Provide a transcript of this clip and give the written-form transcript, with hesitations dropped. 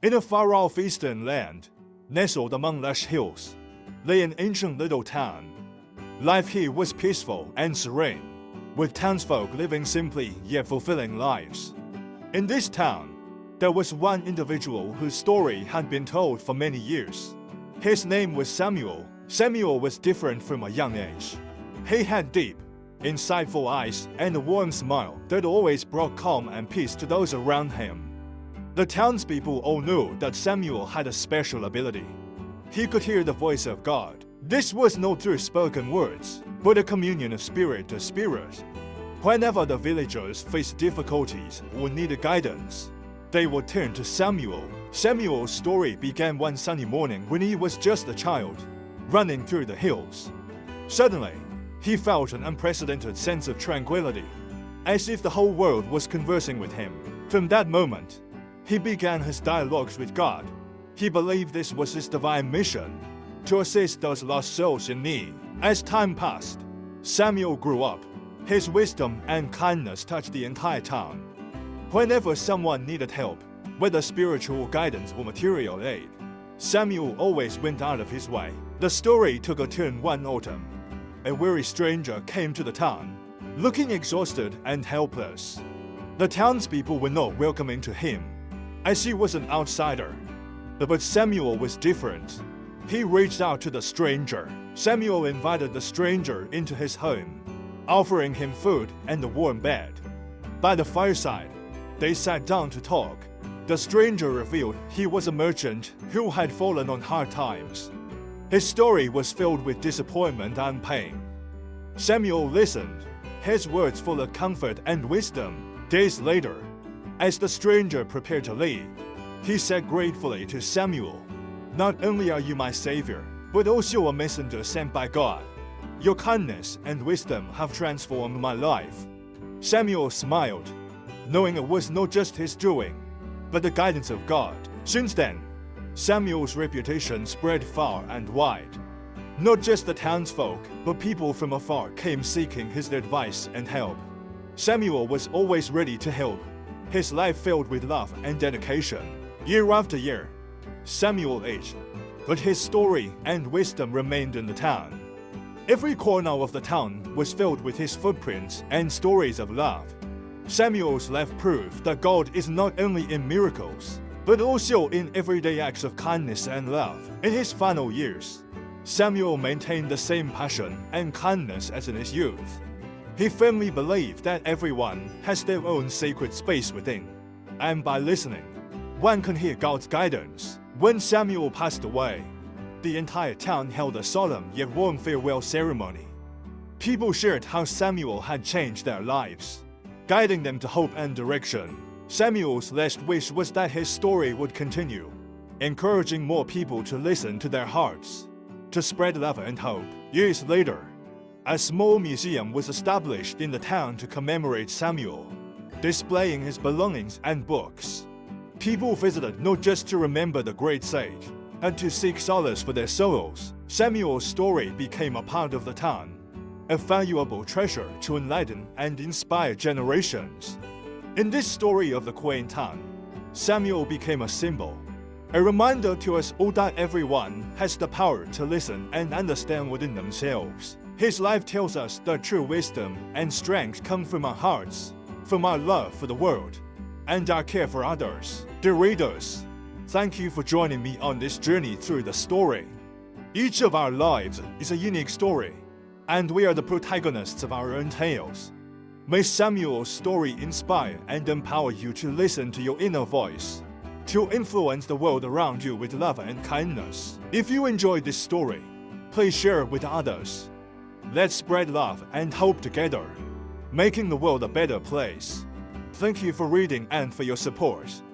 In a far-off eastern land, nestled among lush hills, lay an ancient little town. Life here was peaceful and serene, with townsfolk living simply yet fulfilling lives. In this town, there was one individual whose story had been told for many years. His name was Samuel. Samuel was different from a young age. He had deep, insightful eyes and a warm smile that always brought calm and peace to those around him. The townspeople all knew that Samuel had a special ability. He could hear the voice of God. This was not through spoken words, but a communion of spirit to spirit. Whenever the villagers faced difficulties or needed guidance, they would turn to Samuel. Samuel's story began one sunny morning when he was just a child, running through the hills. Suddenly, he felt an unprecedented sense of tranquility, as if the whole world was conversing with him. From that moment, he began his dialogues with God. He believed this was his divine mission, to assist those lost souls in need. As time passed, Samuel grew up. His wisdom and kindness touched the entire town. Whenever someone needed help, whether spiritual guidance or material aid, Samuel always went out of his way. The story took a turn one autumn. A weary stranger came to the town, looking exhausted and helpless. The townspeople were not welcoming to him, as he was an outsider. But Samuel was different. He reached out to the stranger. Samuel invited the stranger into his home, offering him food and a warm bed. By the fireside, they sat down to talk. The stranger revealed he was a merchant who had fallen on hard times. His story was filled with disappointment and pain. Samuel listened, his words full of comfort and wisdom. Days later, as the stranger prepared to leave, he said gratefully to Samuel, "Not only are you my savior, but also a messenger sent by God. Your kindness and wisdom have transformed my life." Samuel smiled, knowing it was not just his doing, but the guidance of God. Since then, Samuel's reputation spread far and wide. Not just the townsfolk, but people from afar came seeking his advice and help. Samuel was always ready to help, his life filled with love and dedication. Year after year, Samuel aged, but his story and wisdom remained in the town. Every corner of the town was filled with his footprints and stories of love. Samuel's life proved that God is not only in miracles, but also in everyday acts of kindness and love. In his final years, Samuel maintained the same passion and kindness as in his youth. He firmly believed that everyone has their own sacred space within, and by listening, one can hear God's guidance. When Samuel passed away, the entire town held a solemn yet warm farewell ceremony. People shared how Samuel had changed their lives, guiding them to hope and direction. Samuel's last wish was that his story would continue, encouraging more people to listen to their hearts, to spread love and hope. Years later, a small museum was established in the town to commemorate Samuel, displaying his belongings and books. People visited not just to remember the great sage, and to seek solace for their souls. Samuel's story became a part of the town, a valuable treasure to enlighten and inspire generations. In this story of the quaint town, Samuel became a symbol, a reminder to us all that everyone has the power to listen and understand within themselves. His life tells us that true wisdom and strength come from our hearts, from our love for the world, and our care for others. Dear readers, thank you for joining me on this journey through the story. Each of our lives is a unique story, and we are the protagonists of our own tales. May Samuel's story inspire and empower you to listen to your inner voice, to influence the world around you with love and kindness. If you enjoyed this story, please share it with others. Let's spread love and hope together, making the world a better place. Thank you for reading and for your support.